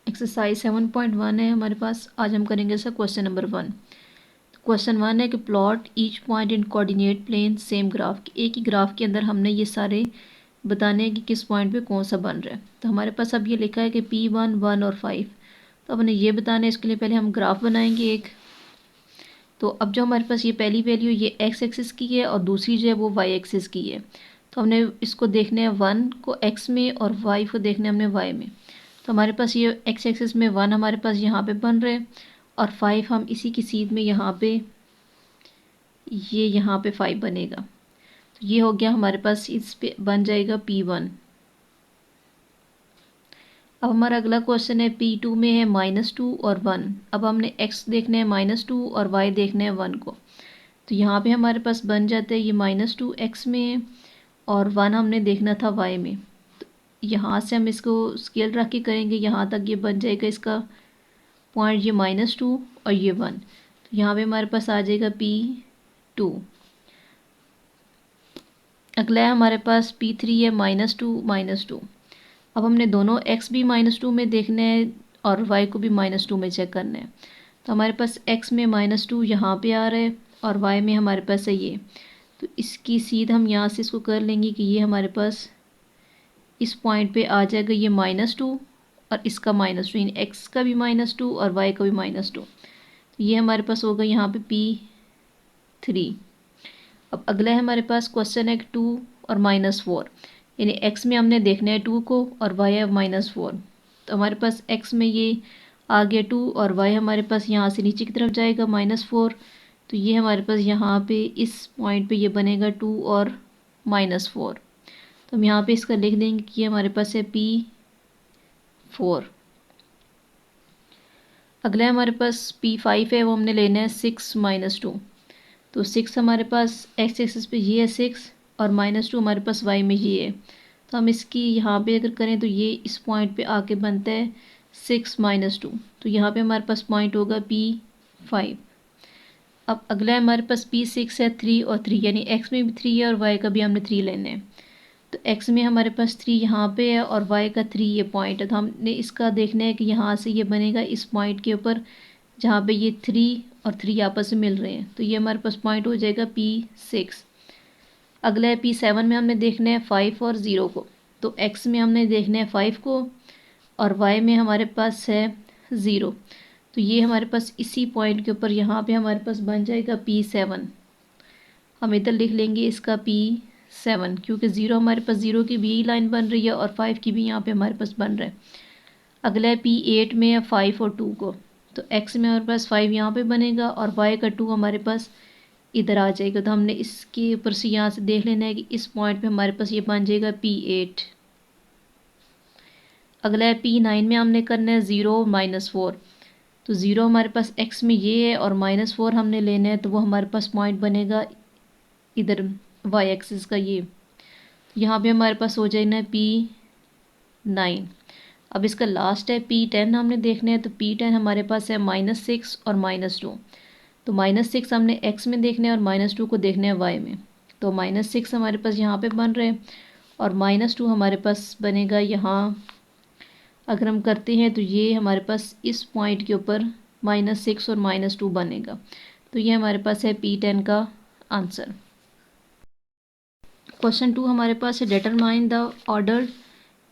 Exercise 7.1 है हमारे पास। आज हम करेंगे इसका क्वेश्चन नंबर 1। क्वेश्चन 1 है कि plot each point in coordinate plane same graph. एक ही ग्राफ के अंदर हमने ये सारे बताने हैं कि किस पॉइंट पे कौन सा बन रहा है। तो हमारे पास अब ये लिखा है कि P1, 1 और 5। तो अब हमें ये बताना है, इसके लिए पहले हम ग्राफ बनाएंगे एक। तो अब जो हमारे पास ये पहली वैल्यू ये एक्स एक्सिस की है और दूसरी जो है वो वाई एक्सिस की है। तो हमने इसको देखना है 1 को एक्स में और वाई को देखना है हमने वाई में। तो हमारे पास ये एक्स एक्सिस में 1 हमारे पास यहाँ पे बन रहे हैं और 5 हम इसी की सीध में यहाँ पे यहाँ पे 5 बनेगा। तो ये हो गया हमारे पास, इस पे बन जाएगा P1। अब हमारा अगला क्वेश्चन है P2 में है -2 और 1। अब हमने x देखना है -2 और y देखना है 1 को। तो यहाँ पे हमारे पास बन जाता है ये -2 x में है और 1 हमने देखना था y में। तो यहाँ से हम इसको स्केल रख के करेंगे, यहाँ तक ये बन जाएगा इसका पॉइंट, ये -2 और ये 1। तो यहाँ पे हमारे पास आ जाएगा P2। अगला है हमारे पास P3 है -2 -2। अब हमने दोनों x भी -2 में देखना है और y को भी -2 में चेक करना है। तो हमारे पास x में -2 यहाँ पे आ रहा है और y में हमारे पास है ये। तो इसकी सीध हम यहाँ से इसको कर लेंगे कि ये हमारे पास इस पॉइंट पे आ जाएगा ये -2 और इसका -2, यानी x का भी -2 और y का भी -2। तो ये हमारे पास होगा यहाँ पे P3। अब अगला है हमारे पास क्वेश्चन है 2 और -4, यानी x में हमने देखना है 2 को और y है -4। तो हमारे पास x में ये आ गया 2 और y हमारे पास यहाँ से नीचे की तरफ जाएगा -4। तो ये हमारे पास यहाँ पे इस पॉइंट पे ये बनेगा 2 और -4। तो हम यहाँ पे इसका लिख देंगे कि ये हमारे पास है P4। अगला हमारे पास P5 है, वो हमने लेना है 6 -2। तो 6 हमारे पास एक्स एक्सिस पे ये है 6 और -2 हमारे पास वाई में ये है। तो हम इसकी यहाँ पे अगर करें तो ये इस पॉइंट पे आके बनता है 6 -2। तो यहाँ पे हमारे पास पॉइंट होगा P5। अब अगला है हमारे पास P6 है 3 और 3, यानी x में भी 3 है और y का भी हमने 3 लेना है। तो x में हमारे पास 3 यहाँ पे है और y का 3 ये पॉइंट है। तो हमने इसका देखना है कि यहाँ से ये बनेगा इस पॉइंट के ऊपर जहाँ पे ये 3 और 3 आपस में मिल रहे हैं। तो ये हमारे पास पॉइंट हो जाएगा P6। अगला है P7 में हमने देखना है 5 और 0 को। तो x में हमने देखना है 5 को और y में हमारे पास है 0। तो ये हमारे पास इसी पॉइंट के ऊपर यहाँ पे हमारे पास बन जाएगा P7। हम इधर लिख लेंगे इसका P7, क्योंकि 0 हमारे पास 0 की भी लाइन बन रही है और 5 की भी यहाँ पे हमारे पास बन रहा है। अगला है P8 में है 5 और 2 को। तो x में हमारे पास 5 यहाँ पे बनेगा और y का 2 हमारे पास इधर आ जाएगा। तो हमने इसके ऊपर से यहाँ से देख लेना है कि इस पॉइंट पे हमारे पास ये बन जाएगा P8। अगला है P9 में हमने करना है 0 -4। तो 0 हमारे पास x में ये है और -4 हमने लेना है, तो वो हमारे पास पॉइंट बनेगा इधर y एक्सिस का ये। यहाँ पे हमारे पास हो जाएगा P9। अब इसका लास्ट है P10 हमने देखना है। तो P10 हमारे पास है -6 और -2। तो -6 हमने x में देखना है और -2 को देखना है y में। तो -6 हमारे पास यहाँ पे बन रहे हैं और -2 हमारे पास बनेगा यहाँ। अगर हम करते हैं तो ये हमारे पास इस पॉइंट के ऊपर -6 और -2 बनेगा। तो ये हमारे पास है P10 का आंसर। क्वेश्चन 2 हमारे पास है determine the order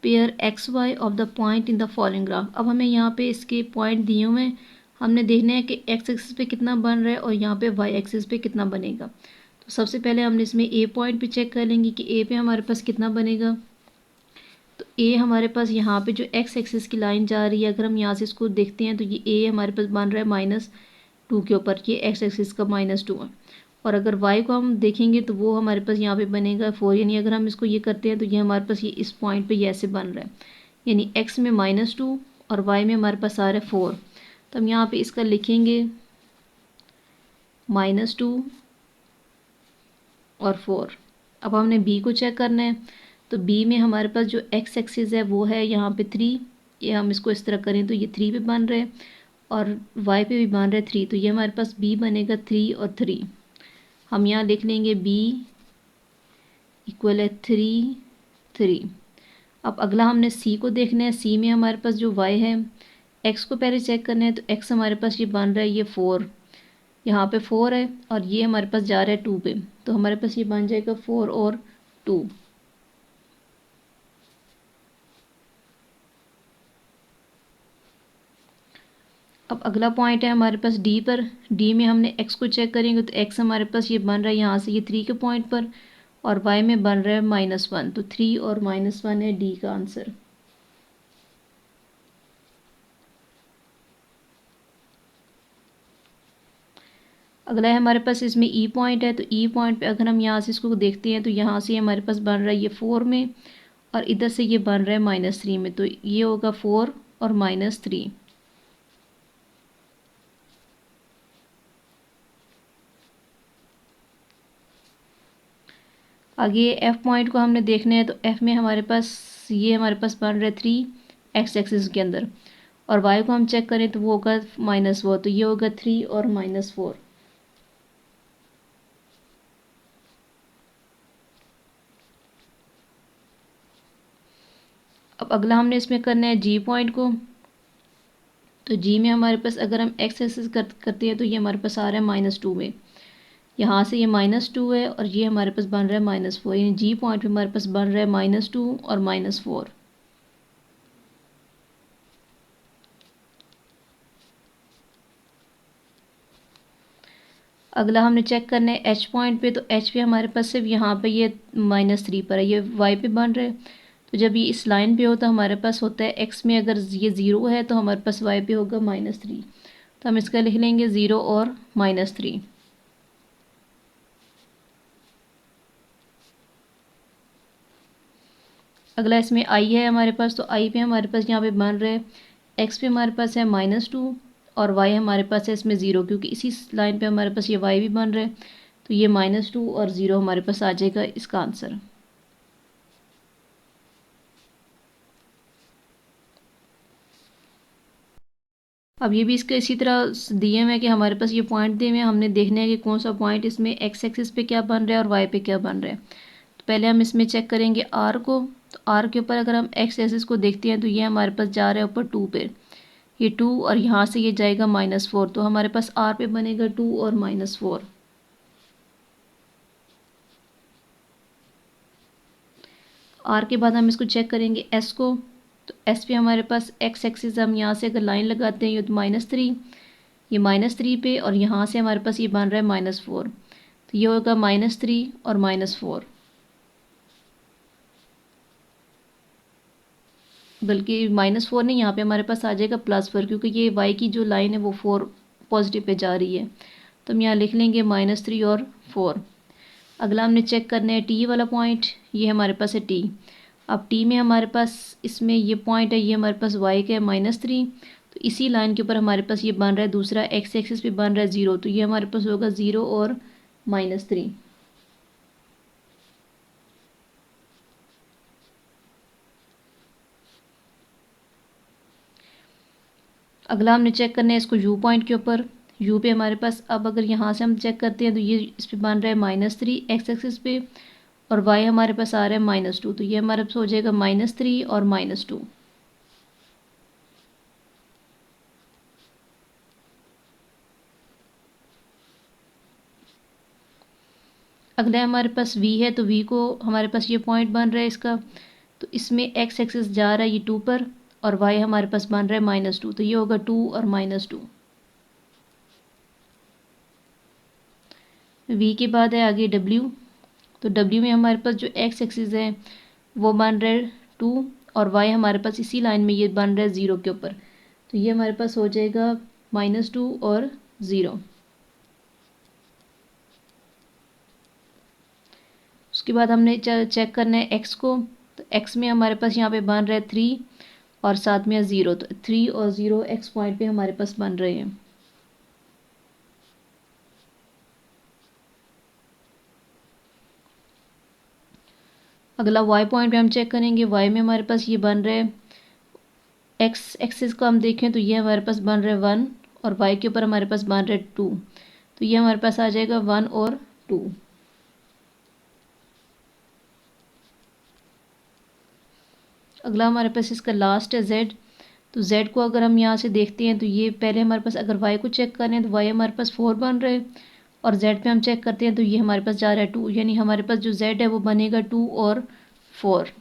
pair x y of the point in the following graph. अब हमें यहाँ पे इसके पॉइंट दिए हुए हैं, हमने देखना है कि एक्स एक्सिस पे कितना बन रहा है और यहाँ पे वाई एक्सिस पे कितना बनेगा। तो सबसे पहले हमने इसमें ए पॉइंट पे चेक कर लेंगे कि ए पे हमारे पास कितना बनेगा। तो ए हमारे पास यहाँ पे जो एक्स एक्सिस की लाइन जा रही है, अगर हम यहाँ से इसको देखते हैं तो ये ए हमारे पास बन रहा है -2 के ऊपर, ये एक्स एक्सिस का -2 है। और अगर y को हम देखेंगे तो वो हमारे पास यहाँ पे बनेगा 4, यानी अगर हम इसको ये करते हैं तो ये हमारे पास ये इस पॉइंट पे ये ऐसे बन रहा है, यानी x में -2 और y में हमारे पास आ रहा है 4। तो हम यहाँ पे इसका लिखेंगे -2 और 4। अब हमने b को चेक करना है। तो b में हमारे पास जो x एक्सिस है वो है यहाँ पे 3। ये हम इसको इस तरह करें तो ये 3 पे बन रहे हैं और y पे भी बन रहा है 3। तो ये हमारे पास b बनेगा 3 और 3। हम यहाँ लिख लेंगे b इक्वल है 3 3। अब अगला हमने c को देखना है। c में हमारे पास जो y है एक्स को पहले चेक करना है, तो एक्स हमारे पास ये बन रहा है ये 4, यहाँ पे 4 है और ये हमारे पास जा रहा है 2 पे, तो हमारे पास ये बन जाएगा 4 और 2। अब अगला पॉइंट है हमारे पास डी पर। डी में हमने एक्स को चेक करेंगे, तो एक्स हमारे पास ये बन रहा है यहाँ से ये 3 के पॉइंट पर, और वाई में बन रहा है -1, तो 3 और -1 है डी का आंसर। अगला है हमारे पास इसमें ई पॉइंट है, तो ई पॉइंट पे अगर हम यहाँ से इसको देखते हैं, तो यहाँ से हमारे पास बन रहा है ये 4 में, और इधर से ये बन रहा है -3 में, तो ये होगा 4 और -3। आगे एफ पॉइंट को हमने देखना है, तो एफ में हमारे पास ये हमारे पास बन रहा है 3 एक्स एक्सिस के अंदर, और वाई को हम चेक करें तो वो होगा -4, तो ये होगा 3 और -4। अब अगला हमने इसमें करना है जी पॉइंट को। तो जी में हमारे पास अगर हम एक्स एक्सिस करते हैं, तो ये हमारे पास आ रहा है -2 में, यहाँ से ये -2 है और ये हमारे पास बन रहा है -4, यानी जी पॉइंट पे हमारे पास बन रहा है -2 और -4। अगला हमने चेक करना है एच पॉइंट पे। तो एच पे हमारे पास सिर्फ यहाँ पे ये -3 पर है, ये वाई पे बन रहा है, तो जब ये इस लाइन पे हो तो हमारे पास होता है एक्स में अगर ये 0 है तो हमारे पास वाई पे होगा -3, तो हम इसका लिख लेंगे 0 और -3। अगला इसमें आई है हमारे पास, तो आई पे हमारे पास यहाँ पे बन रहा है एक्स पे हमारे पास है -2 और वाई हमारे पास है इसमें 0, क्योंकि इसी लाइन पे हमारे पास ये वाई भी बन रहा है, तो ये -2 और 0 हमारे पास आ जाएगा इसका आंसर। अब ये भी इसका इसी तरह दिए हुए है कि हमारे पास ये पॉइंट दिए हुए हैं, हमने देखना है कि कौन सा पॉइंट इसमें एक्स एक्सिस पे क्या बन रहा है और वाई पे क्या बन रहा है। तो पहले हम इसमें चेक करेंगे आर को। तो आर के ऊपर अगर हम एक्स एक्सिस को देखते हैं, तो ये हमारे पास जा रहा है ऊपर 2 पे, ये 2 और यहाँ से ये जाएगा -4, तो हमारे पास आर पे बनेगा 2 और -4। आर के बाद हम इसको चेक करेंगे एस को। तो एस पे हमारे पास एक्स एक्सिस, हम यहाँ से अगर लाइन लगाते हैं ये तो -3, ये -3 पे, और यहाँ से हमारे पास ये बन रहा है -4, तो ये होगा -3 और -4, बल्कि -4 नहीं, यहाँ पे हमारे पास आ जाएगा +4, क्योंकि ये वाई की जो लाइन है वो 4 पॉजिटिव पे जा रही है, तो हम यहाँ लिख लेंगे -3 और 4। अगला हमने चेक करना है टी वाला पॉइंट, ये हमारे पास है टी। अब टी में हमारे पास इसमें ये पॉइंट है, ये हमारे पास वाई का है -3, तो इसी लाइन के ऊपर हमारे पास ये बन रहा है दूसरा एक्स एक्सिस पे बन रहा है 0, तो ये हमारे पास होगा 0 और -3। अगला हमने चेक करना है इसको यू पॉइंट के ऊपर। यू पे हमारे पास अब अगर यहाँ से हम चेक करते हैं, तो ये इस पे बन रहा है -3 एक्स एक्सिस पे, और वाई हमारे पास आ रहा है -2, तो ये हमारे पास हो जाएगा -3 और -2। अगला हमारे पास वी है, तो वी को हमारे पास ये पॉइंट बन रहा है इसका, तो इसमें एक्स एक्सिस जा रहा है ये 2 पर, और वाई हमारे पास बन रहा है -2, तो ये होगा 2 और -2। वी के बाद है आगे डब्ल्यू। तो डब्ल्यू में हमारे पास जो एक्स एक्सिस है वो बन रहा है 2, और वाई हमारे पास इसी लाइन में ये बन रहा है 0 के ऊपर, तो ये हमारे पास हो जाएगा -2 और 0। उसके बाद हमने चेक करना है एक्स को। तो एक्स में हमारे पास यहाँ पे बन रहा है 3 और साथ में 0, तो 3 और 0 एक्स पॉइंट पे हमारे पास बन रहे हैं। अगला वाई पॉइंट पे हम चेक करेंगे। वाई में हमारे पास ये बन रहा है, एक्स एक्सिस को हम देखें तो ये हमारे पास बन रहा है 1, और वाई के ऊपर हमारे पास बन रहा है 2, तो ये हमारे पास आ जाएगा 1 और 2। अगला हमारे पास इसका लास्ट है जेड। तो z को अगर हम यहाँ से देखते हैं तो ये पहले हमारे पास अगर y को चेक करें तो y हमारे पास 4 बन रहे हैं, और z पे हम चेक करते हैं तो ये हमारे पास जा रहा है 2, यानी हमारे पास जो z है वो बनेगा 2 और 4।